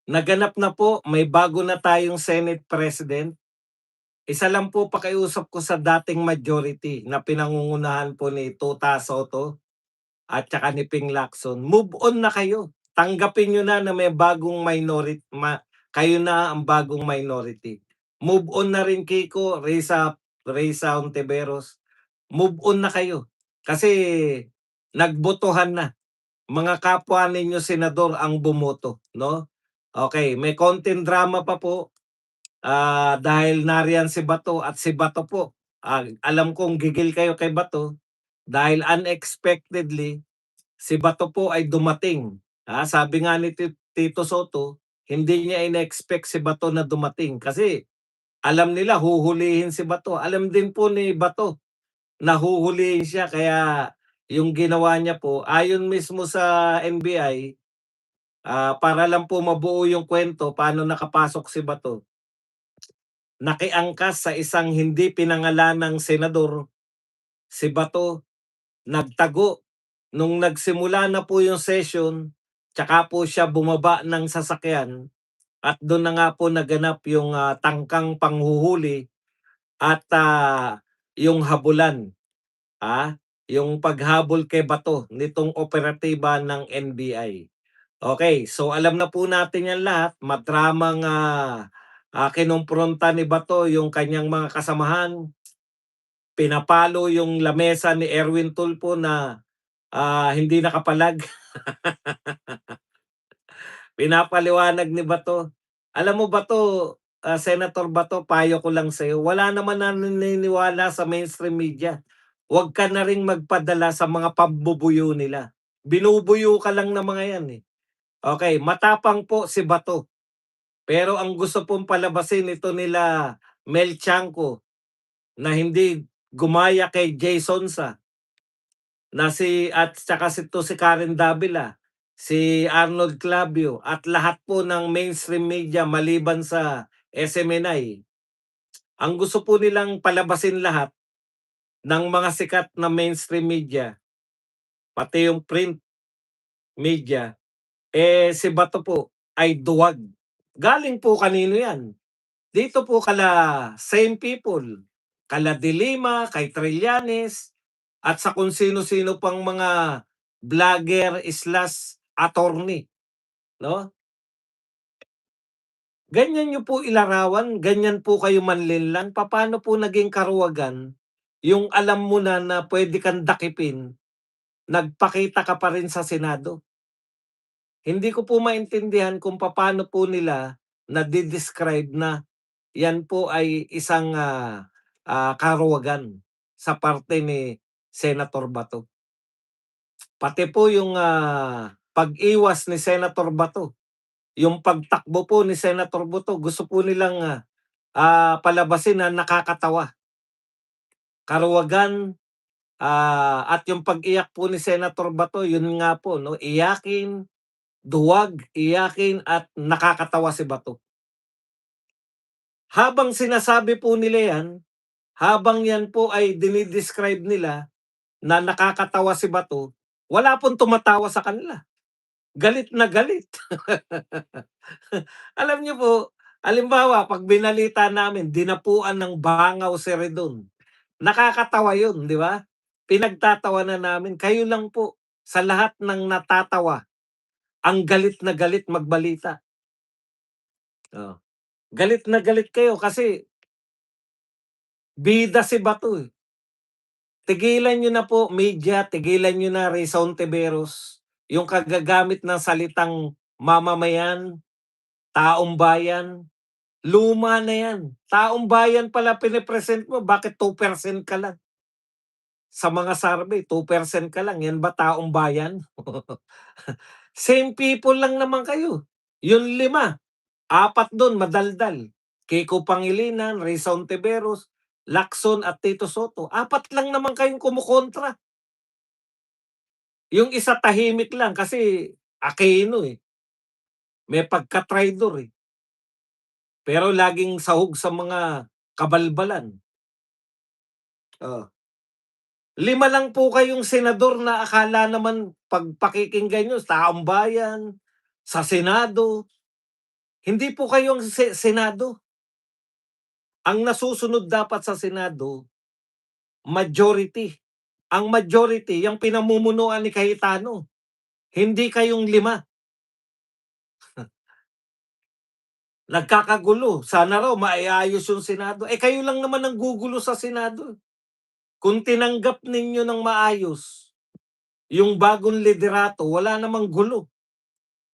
Naganap na po, may bago na tayong Senate President. Isa lang po pakiusap ko sa dating majority na pinangungunahan po ni Tuta Soto at saka ni Ping Lacson. Move on na kayo. Tanggapin niyo na may bagong minority, kayo na ang bagong minority. Move on na rin Kiko, Reza Ontiveros. Move on na kayo. Kasi nagbotohan na. Mga kapwa ninyo senador ang bumoto, no? Okay, may konting drama pa po. Dahil nariyan si Bato at si Bato po, alam kong gigil kayo kay Bato dahil unexpectedly si Bato po ay dumating. Sabi nga ni Tito Soto, hindi niya in-expect si Bato na dumating kasi alam nila huhulihin si Bato. Alam din po ni Bato na huhulihin siya kaya yung ginawa niya po ayon mismo sa NBI, para lang po mabuo yung kwento paano nakapasok si Bato. Nakiangkas sa isang hindi pinangalanang senador, si Bato, nagtago. Nung nagsimula na po yung session, tsaka po siya bumaba ng sasakyan at doon na nga po naganap yung tangkang panghuhuli at yung habulan, yung paghabol kay Bato nitong operatiba ng NBI. Okay, so alam na po natin yan lahat, matramang kinumpronta ni Bato yung kanyang mga kasamahan. Pinapalo yung lamesa ni Erwin Tulfo na hindi nakapalag. Pinapaliwanag ni Bato. Alam mo Bato, Senator Bato, payo ko lang sa'yo, wala naman naniniwala sa mainstream media. Huwag ka na ring magpadala sa mga pambubuyo nila. Binubuyo ka lang ng mga yan eh. Okay, matapang po si Bato. Pero ang gusto pong palabasin ito nila Mel Tiangco na hindi gumaya kay Jason Sa na at saka si Karen Davila, si Arnold Clavio at lahat po ng mainstream media maliban sa SMNI. Ang gusto po nilang palabasin lahat ng mga sikat na mainstream media, pati yung print media, si Bato po ay duwag. Galing po kanino yan? Dito po kala same people, kala De Lima, kay Trillanes, at sa kung sino-sino pang mga vlogger slash attorney, no? Ganyan niyo po ilarawan, ganyan po kayo manlinlang, papaano po naging karuwagan yung alam mo na pwede kang dakipin, nagpakita ka pa rin sa Senado. Hindi ko po maintindihan kung papaano po nila nade-describe na yan po ay isang, karuwagan sa parte ni Senator Bato. Pati po yung, pag-iwas ni Senator Bato, yung pagtakbo po ni Senator Bato gusto po nilang, palabasin na nakakatawa. Karuwagan, at yung pag-iyak po ni Senator Bato yun nga po 'no, iyakin, duwag, iyakin at nakakatawa si Bato. Habang sinasabi po nila yan, habang yan po ay dinidescribe nila na nakakatawa si Bato, wala pong tumatawa sa kanila. Galit na galit. Alam niyo po, halimbawa 'pag binalita namin dinapuan ng bangaw si Redon, nakakatawa yun, di ba? Pinagtatawanan namin, kayo lang po sa lahat ng natatawa, ang galit na galit magbalita. Oh, galit na galit kayo kasi bida si Bato, eh. Tigilan niyo na po media, tigilan niyo na Risa Ontiveros, yung kagagamit ng salitang mamamayan, taong bayan, luma na yan. Taong bayan pala pine-present mo, bakit 2% ka lang? Sa mga survey 2% ka lang, yan ba taong bayan? Same people lang naman kayo. Yung 5, 4 dun madaldal. Kiko Pangilinan, Risa Ontiveros, Lacson at Tito Soto. 4 lang naman kayong kumukontra. Yung isa tahimik lang kasi Aquino, eh. May pagka-traitor, eh. Pero laging sahog sa mga kabalbalan. Oh. 5 lang po kayong senador na akala naman 'pag pakikinggan niyo taong bayan, sa Senado. Hindi po kayo ang Senado. Ang nasusunod dapat sa Senado, majority. Ang majority yang pinamumunuan ni Cayetano, hindi kayong 5. Nagkakagulo, sana raw maiayos yung Senado, eh, kayo lang naman ang gugulo sa Senado. Kung tinanggap ninyo ng maayos yung bagong liderato, wala namang gulo.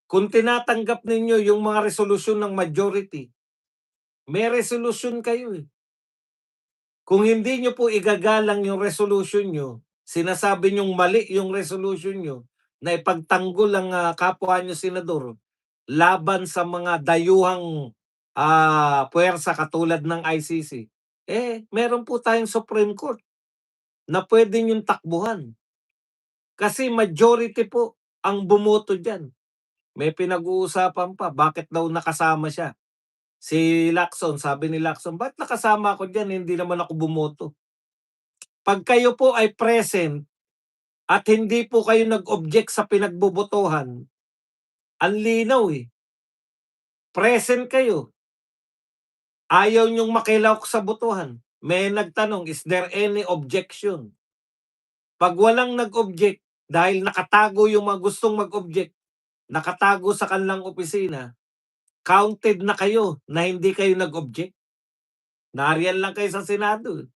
Kung tinatanggap ninyo yung mga resolusyon ng majority, may resolusyon kayo, eh. Kung hindi niyo po igagalang yung resolution niyo, sinasabi niyong mali yung resolution niyo na ipagtanggol ang, kapwa niyo senador laban sa mga dayuhang, puwersa katulad ng ICC, eh, meron po tayong Supreme Court na puwede niyong takbuhan. Kasi majority po ang bumoto diyan. May pinag-uusapan pa, bakit daw nakasama siya. Si Lacson, sabi ni Lacson, "Ba't nakasama ako diyan, hindi naman ako bumoto." 'Pag kayo po ay present at hindi po kayo nag-object sa pinagbobotohan, ang linaw, eh. Present kayo, ayaw niyong makilahok sa botohan. May nagtanong, "Is there any objection?" 'Pag walang nag-object dahil nakatago yung mga gustong mag-object, nakatago sa kanilang opisina, counted na kayo na hindi kayo nag-object. Nariyan lang kayo sa Senado, eh.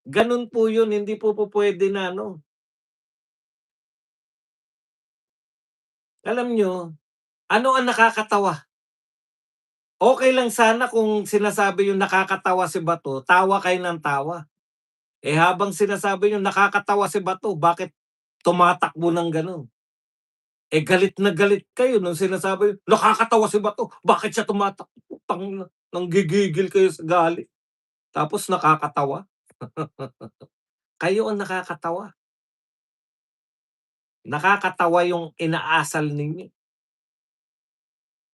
Gano'n po 'yun, hindi po pupuwede na ano. Alam niyo, ano ang nakakatawa? Okey lang sana kung sinasabi yung nakakatawa si Bato, tawa kayo ng tawa. Eh, habang sinasabi niyong nakakatawa si Bato, bakit tumatakbo ng gano'n? Eh, galit na galit kayo nung sinasabi, nakakatawa si Bato, bakit siya tumatakbo? Putangina, nanggigigil kayo sa galit, tapos nakakatawa? Kayo ang nakakatawa. Nakakatawa yung inaasal ninyo.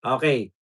Okey.